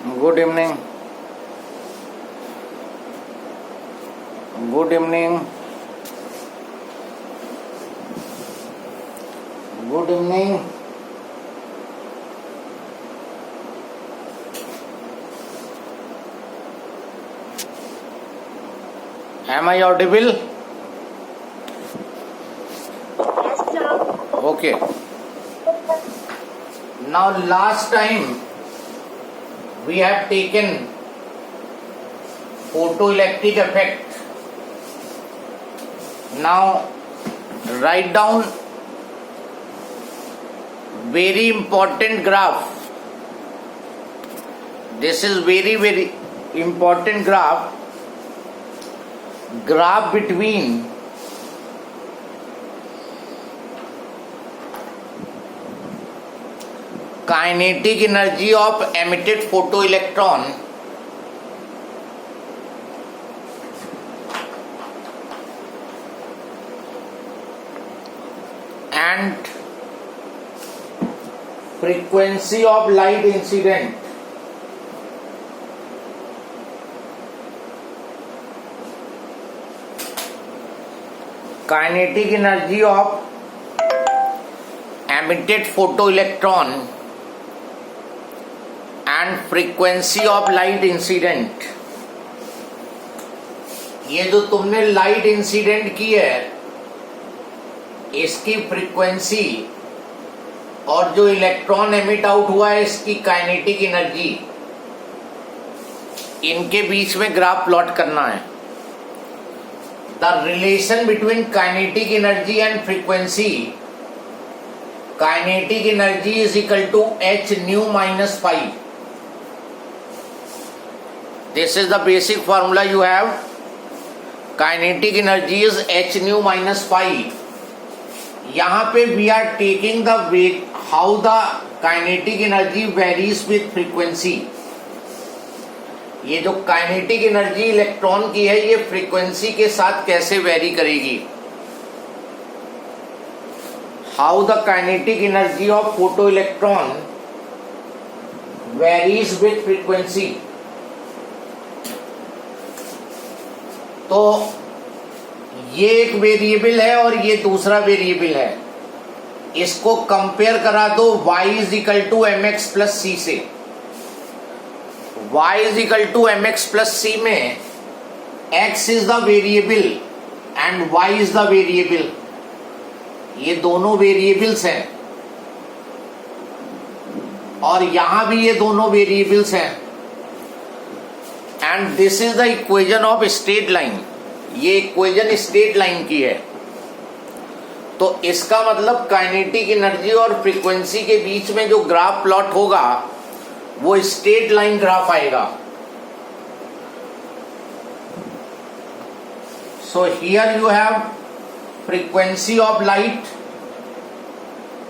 Good evening. Good evening. Good evening. Am I audible? Yes, sir. Okay. Now last time we have taken photoelectric effect. Now write down very important graph. This is very important graph. Graph between kinetic energy of emitted photoelectron and frequency of light incident. Kinetic energy of emitted photoelectron and frequency of light incident. ये जो तुमने light incident की है इसकी frequency और जो electron emit out हुआ है इसकी काइनेटिक एनर्जी, इनके बीच में ग्राफ प्लॉट करना है. The relation between kinetic energy and frequency. Kinetic energy is equal to h nu minus phi. This is the basic formula you have. Kinetic energy is h nu minus phi. यहाँ पे we are taking the way how the kinetic energy varies with frequency. ये जो kinetic energy electron की है ये frequency के साथ कैसे वेरी करेगी. How the kinetic energy of photo electron varies with frequency. तो ये एक वेरिएबल है और ये दूसरा वेरिएबल है. इसको कंपेयर करा दो y is equal to m x plus c से. y is equal to m x plus c में x is the variable and y is the variable. ये दोनों वेरिएबल्स हैं और यहां भी ये दोनों वेरिएबल्स हैं. And this is the equation of straight line. ये इक्वेशन स्ट्रेट लाइन की है. तो इसका मतलब काइनेटिक एनर्जी और फ्रीक्वेंसी के बीच में जो ग्राफ प्लॉट होगा वो स्ट्रेट लाइन ग्राफ आएगा. So here you have frequency of light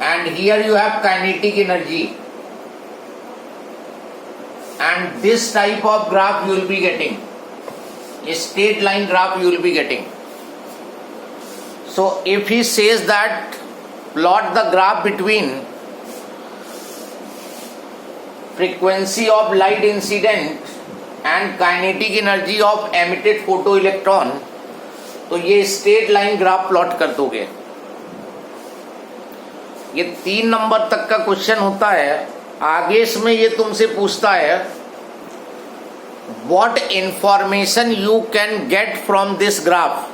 and here you have kinetic energy. And this type of graph you will be getting, a straight line graph you will be getting. So if he says that plot the graph between frequency of light incident and kinetic energy of emitted photoelectron, तो ये straight line graph plot कर दोगे. ये 3 number तक का question होता है. आगे इसमें ये तुमसे पूछता है what information you can get from this graph.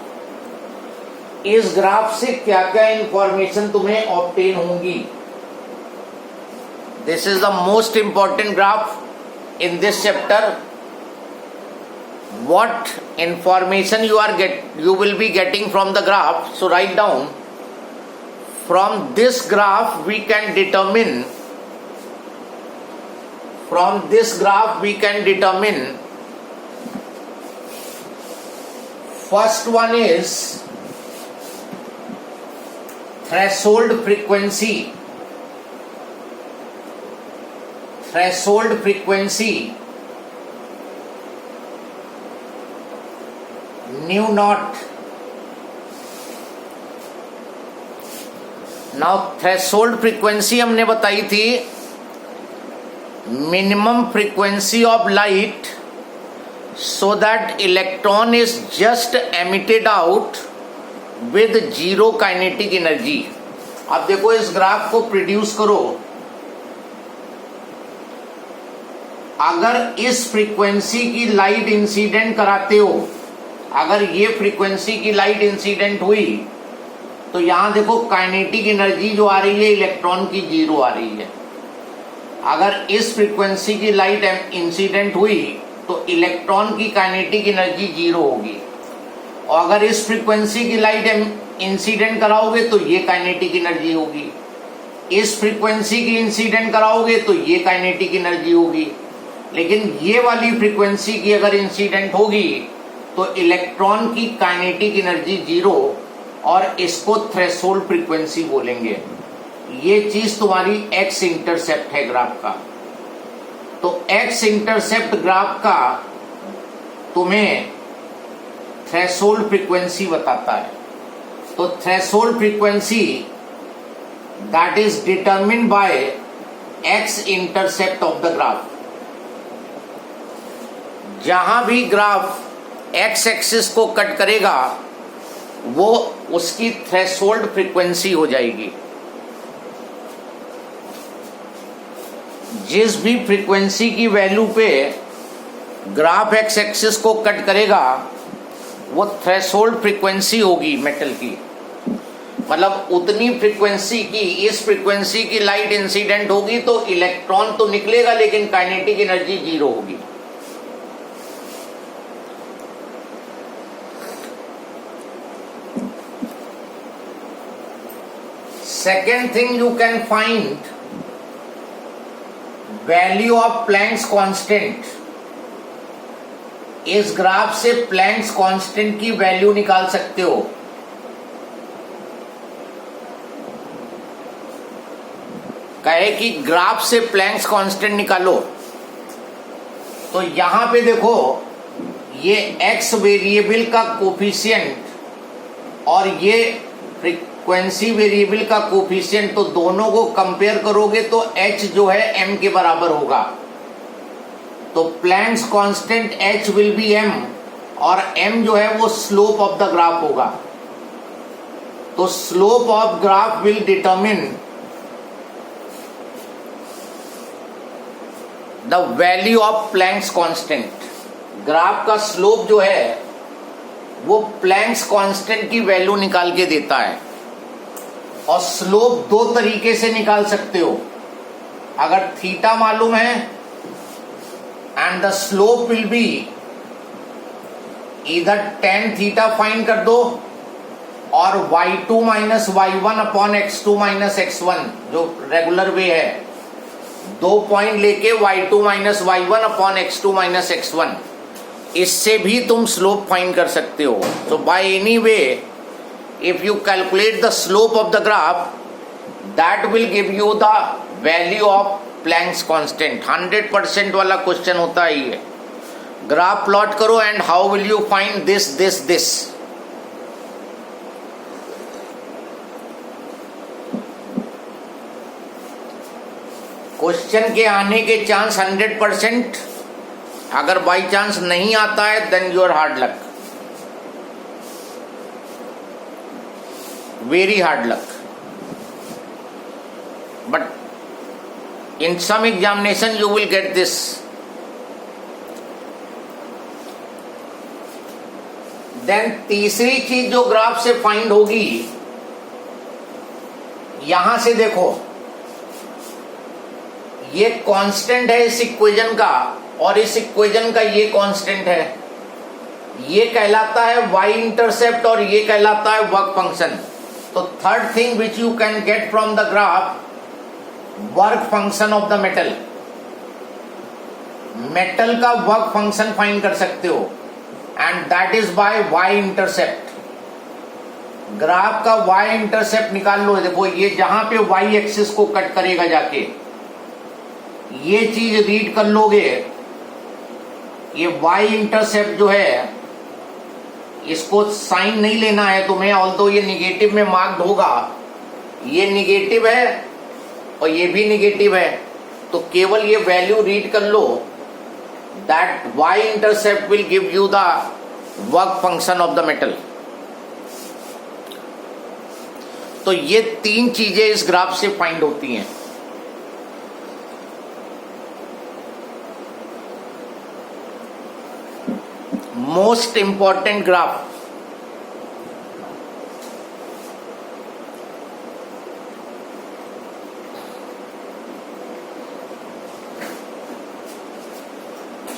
इस ग्राफ से क्या क्या इंफॉर्मेशन तुम्हें ऑब्टेन होंगी. This is the most important graph in this chapter. What information you will be getting from the graph. So write down, from this graph we can determine first one is threshold frequency. Nu naught. Now threshold frequency हमने बताई थी minimum frequency of light so that electron is just emitted out with zero kinetic energy. अब देखो इस graph को produce करो, अगर इस फ्रीक्वेंसी की लाइट इंसिडेंट कराते हो, अगर ये फ्रीक्वेंसी की लाइट इंसिडेंट हुई तो यहां देखो काइनेटिक एनर्जी जो आ रही है इलेक्ट्रॉन की जीरो आ रही है। अगर इस फ्रीक्वेंसी की लाइट इंसिडेंट हुई तो इलेक्ट्रॉन की काइनेटिक एनर्जी जीरो होगी, और अगर इस फ्रीक्वेंसी की लाइट इंसिडेंट कराओगे तो ये काइनेटिक एनर्जी होगी, इस फ्रीक्वेंसी की इंसिडेंट कराओगे तो ये काइनेटिक एनर्जी होगी। लेकिन ये वाली फ्रीक्वेंसी की अगर इंसिडेंट होगी तो इलेक्ट्रॉन की काइनेटिक एनर्जी जीरो, और इसको थ्रेशोल्ड फ्रीक्वेंसी बोलेंगे। ये चीज तुम्हारी एक्स इंटरसेप्ट है ग्राफ का। तो एक्स इंटरसेप्ट ग्राफ का तुम्हें थ्रेशोल्ड फ्रीक्वेंसी बताता है। तो threshold frequency that is determined bye x intercept of the graph. जहां भी ग्राफ एक्स एक्सिस को कट करेगा वो उसकी थ्रेशोल्ड फ्रीक्वेंसी हो जाएगी। जिस भी फ्रीक्वेंसी की वैल्यू पे ग्राफ एक्स एक्सिस को कट करेगा वो थ्रेशोल्ड फ्रीक्वेंसी होगी मेटल की। मतलब उतनी फ्रीक्वेंसी की, इस फ्रीक्वेंसी की लाइट इंसिडेंट होगी तो इलेक्ट्रॉन तो निकलेगा लेकिन काइनेटिक एनर्जी जीरो होगी। Second thing you can find value of Planck's constant। इस ग्राफ से Planck's constant की वैल्यू निकाल सकते हो। कहे कि ग्राफ से Planck's constant निकालो, तो यहां पे देखो ये x वेरिएबल का कोफिशिएंट और ये फ्रीक्वेंसी वेरिएबल का कोफिशिएंट, तो दोनों को कंपेयर करोगे तो h जो है m के बराबर होगा। तो Planck's constant h will be m और m जो है वो स्लोप ऑफ द ग्राफ होगा। तो slope of graph will determine the value of Planck's constant. Graph का स्लोप जो है वो प्लैंक्स कांस्टेंट की वैल्यू निकाल के देता है। और स्लोप दो तरीके से निकाल सकते हो। अगर थीटा मालूम है and the slope will be इधर tan थीटा फाइंड कर दो और y2 minus y1 upon x2 minus x1 जो रेगुलर वे है, 2 पॉइंट लेके y2 minus y1 upon x2 minus x1, इससे भी तुम स्लोप फाइंड कर सकते हो। तो by any way if you calculate the slope of the graph that will give you the value of Planck's constant। 100% वाला क्वेश्चन होता है ये। ग्राफ प्लॉट करो and how will you find this this this. Question के आने के chance 100%। अगर by chance नहीं आता है then your hard luck, very hard luck, but in some examination you will get this। then तीसरी चीज जो ग्राफ से फाइंड होगी, यहां से देखो ये कांस्टेंट है इस इक्वेशन का और इस इक्वेशन का ये कांस्टेंट है। ये कहलाता है y इंटरसेप्ट और ये कहलाता है वर्क फंक्शन। तो third thing which you can get from the graph, work function of the metal. Metal का वर्क फंक्शन फाइंड कर सकते हो and that is by y intercept. Graph का y इंटरसेप्ट निकाल लो। देखो ये जहां पे y एक्सिस को कट करेगा जाके, ये चीज रीड कर लोगे। ये y इंटरसेप्ट जो है इसको साइन नहीं लेना है तुम्हें, ऑल्दो ये निगेटिव में मार्क्ड होगा। ये निगेटिव है और ये भी निगेटिव है, तो केवल ये वैल्यू रीड कर लो, that y intercept will give you the work function of the metal. तो ये तीन चीजें इस ग्राफ से फाइंड होती हैं। मोस्ट इंपॉर्टेंट ग्राफ,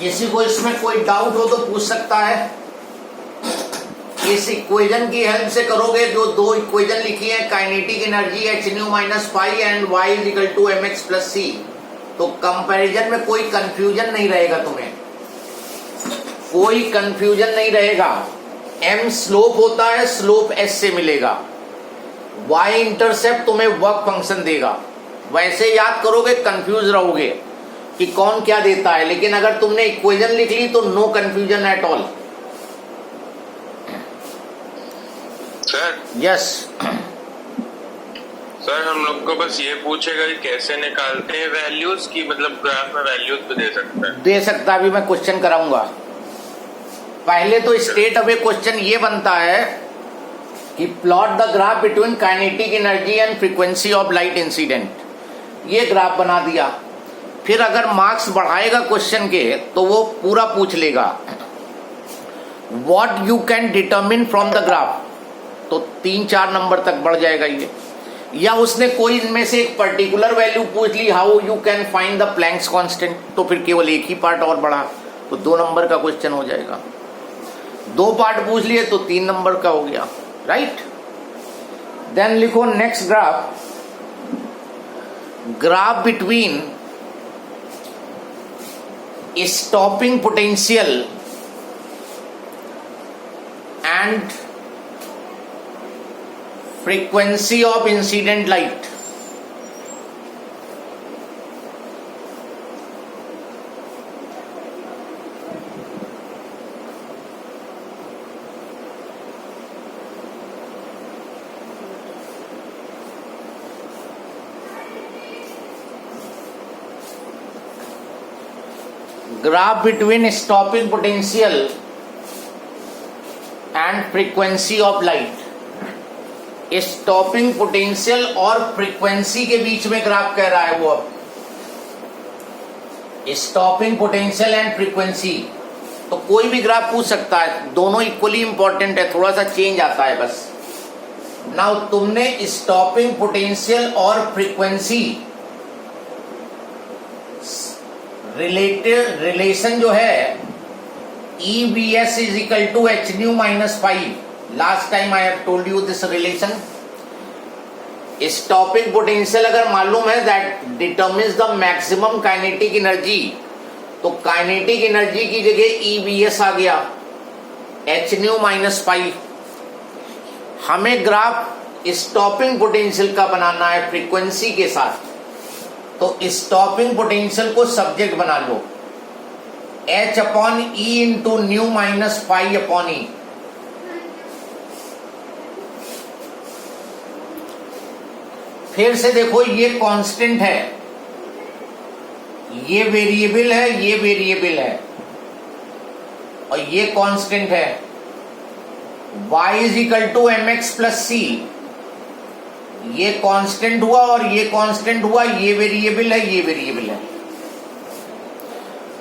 किसी को इसमें कोई डाउट हो तो पूछ सकता है। इस इक्वेशन की हेल्प से करोगे, जो दो इक्वेशन लिखी है, kinetic energy h-5 and y is equal to mx plus c, तो कंपैरिजन में कोई कंफ्यूजन नहीं रहेगा, तुम्हें कोई कंफ्यूजन नहीं रहेगा। m स्लोप होता है, स्लोप s से मिलेगा, y इंटरसेप्ट तुम्हें वर्क फंक्शन देगा। वैसे याद करोगे कंफ्यूज रहोगे कि कौन क्या देता है, लेकिन अगर तुमने इक्वेशन लिख ली तो no confusion at all. Sir yes sir, हम लोग को बस ये पूछेगा कि कैसे निकालते हैं वैल्यूज की, मतलब ग्राफ में वैल्यूज भी दे सकता है? दे सकता, अभी मैं क्वेश्चन कराऊंगा। पहले तो स्टेट अवे क्वेश्चन ये बनता है कि plot the graph between kinetic energy and frequency of light incident. ये ग्राफ बना दिया, फिर अगर मार्क्स बढ़ाएगा क्वेश्चन के तो वो पूरा पूछ लेगा what you can determine from the graph, तो 3-4 नंबर तक बढ़ जाएगा ये। या उसने कोई इनमें से एक पर्टिकुलर वैल्यू पूछ ली, how you can find the Planck's constant, तो फिर केवल एक ही पार्ट और बढ़ा, तो 2 नंबर का क्वेश्चन हो जाएगा। 2 पार्ट पूछ लिए तो 3 नंबर का हो गया, राइट। देन लिखो next graph, graph between stopping potential and frequency of incident light। Graph between stopping potential and frequency of light. Stopping potential और फ्रीक्वेंसी के बीच में ग्राफ कह रहा है वो। अब स्टॉपिंग पोटेंशियल एंड फ्रीक्वेंसी, तो कोई भी ग्राफ पूछ सकता है, दोनों इक्वली इंपॉर्टेंट है, थोड़ा सा चेंज आता है बस। नाउ तुमने स्टॉपिंग पोटेंशियल और फ्रीक्वेंसी रिलेशन जो है EBS is equal to h-5। Last time I have told you this relation. Stopping potential अगर मालूम है that determines the maximum kinetic energy, तो काइनेटिक एनर्जी की जगह EBS आ गया, h-5। हमें ग्राफ स्टॉपिंग पोटेंशियल का बनाना है फ्रीक्वेंसी के साथ, तो स्टॉपिंग पोटेंशियल को सब्जेक्ट बना लो, h/e into new minus π/e। फिर से देखो, ये कांस्टेंट है, ये वेरिएबल है, ये वेरिएबल है, और ये कांस्टेंट है। y is equal to mx plus c, ये कांस्टेंट हुआ और ये कांस्टेंट हुआ, ये वेरिएबल है, ये वेरिएबल है।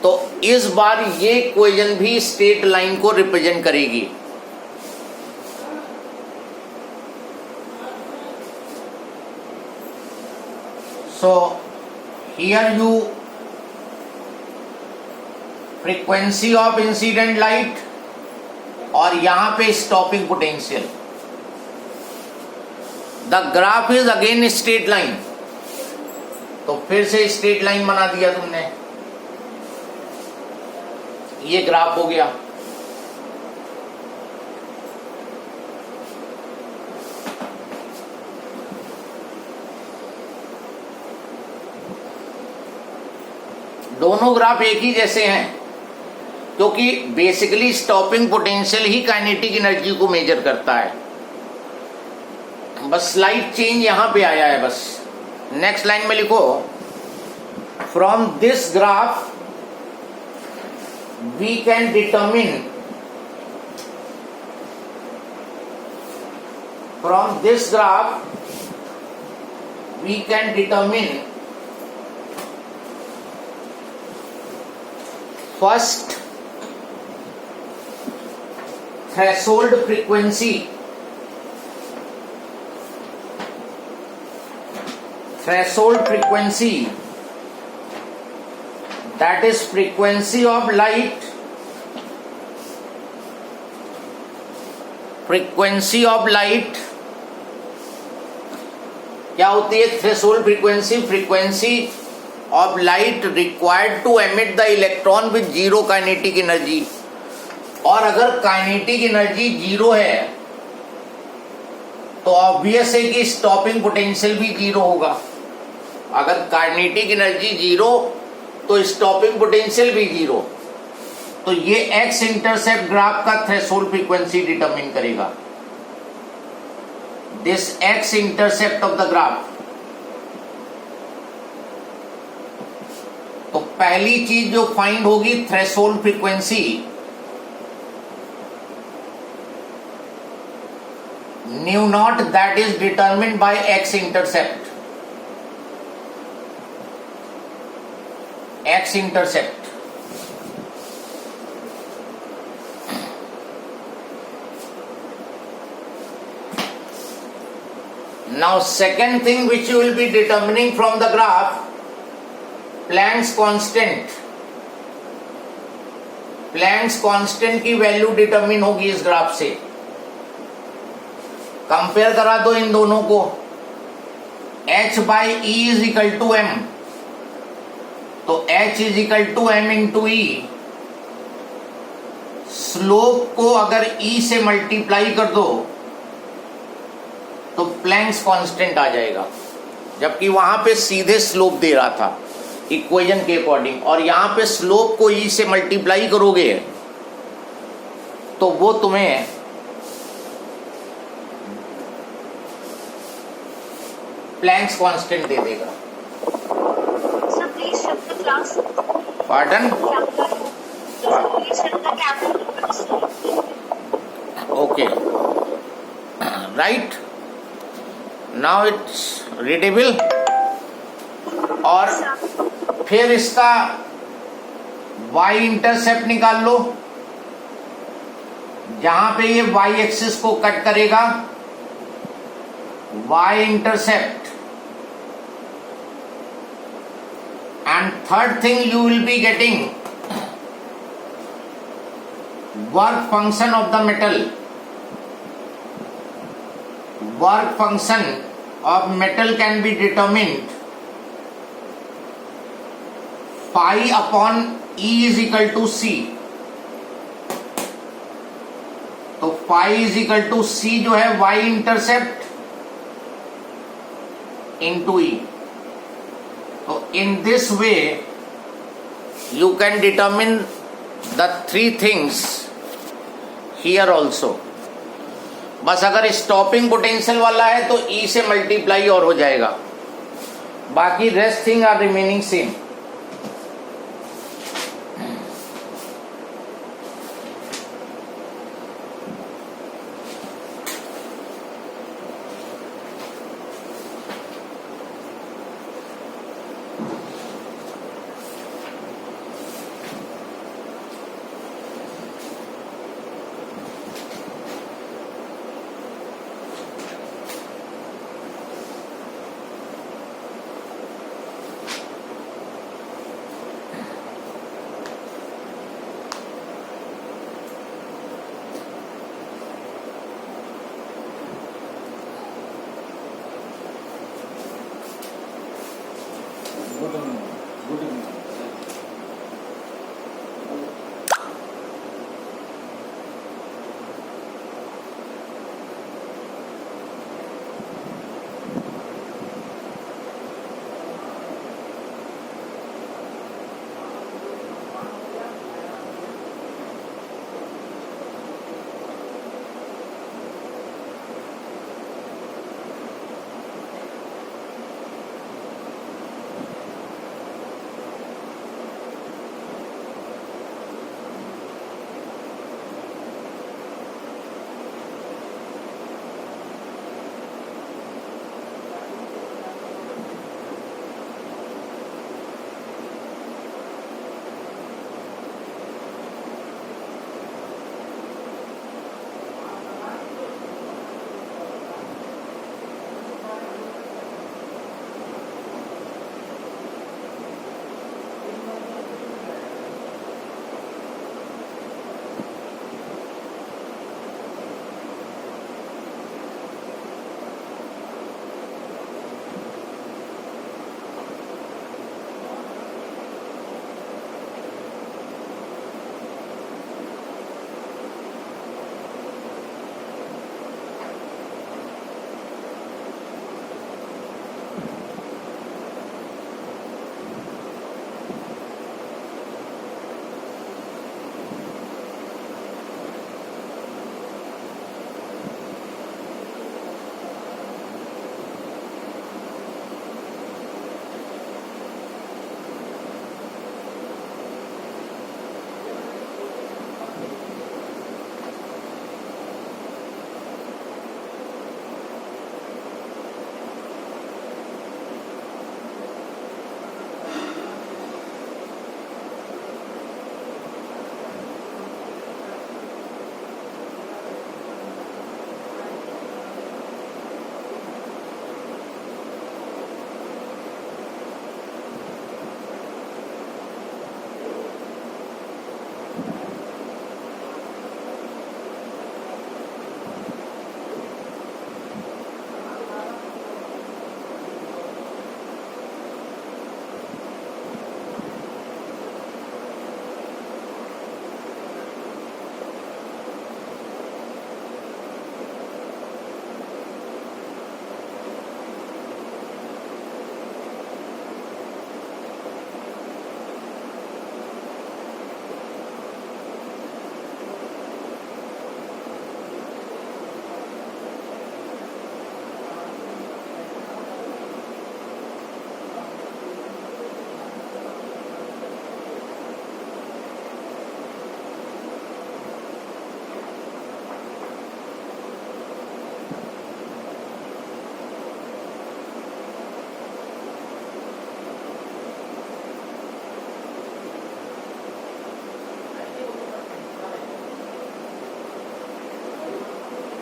तो इस बार ये इक्वेशन भी स्ट्रेट लाइन को रिप्रेजेंट करेगी। So here you frequency of incident light और यहां पे stopping potential. The graph is again straight line, तो फिर से स्ट्रेट लाइन बना दिया तुमने, ये ग्राफ हो गया। दोनों ग्राफ एक ही जैसे हैं, क्योंकि बेसिकली स्टॉपिंग पोटेंशियल ही काइनेटिक एनर्जी को मेजर करता है। बस स्लाइड चेंज यहां पे आया है बस। नेक्स्ट लाइन में लिखो from this graph we can determine first threshold frequency, that is frequency of light, क्या होती है threshold frequency of light required to emit the electron with zero kinetic energy. और अगर काइनेटिक एनर्जी जीरो है तो obvious है कि stopping potential भी जीरो होगा। अगर काइनेटिक एनर्जी जीरो तो स्टॉपिंग पोटेंशियल भी जीरो। तो ये एक्स इंटरसेप्ट ग्राफ का थ्रेशोल्ड फ्रीक्वेंसी डिटरमिन करेगा। This x intercept of the graph. तो पहली चीज जो फाइंड होगी threshold frequency, new not, that is determined bye x intercept. Now second thing which you will be determining from the graph, Planck's constant। Planck's constant की value determine होगी इस graph से। Compare करा दो इन दोनों को। h by e is equal to m, तो h is equal to m into e. Slope को अगर e से मल्टीप्लाई कर दो तो प्लैंक्स कांस्टेंट आ जाएगा, जबकि वहां पे सीधे स्लोप दे रहा था इक्वेशन के अकॉर्डिंग, और यहां पे स्लोप को ई से मल्टीप्लाई करोगे तो वो तुम्हें प्लैंक्स कांस्टेंट दे देगा। Sir, please shut the class. Pardon? Sir, please shut the camera. Okay, right, now it's readable. और फिर इसका y इंटरसेप्ट निकाल लो, जहां पे ये y एक्सिस को कट करेगा, y intercept. And third thing you will be getting work function of the metal. Work function of metal can be determined phi upon E is equal to C। तो phi is equal to C जो है y intercept into E। तो in this way you can determine the three things here also। बस अगर stopping potential वाला है तो ई से मल्टीप्लाई और हो जाएगा, बाकी rest thing are remaining same. Good evening.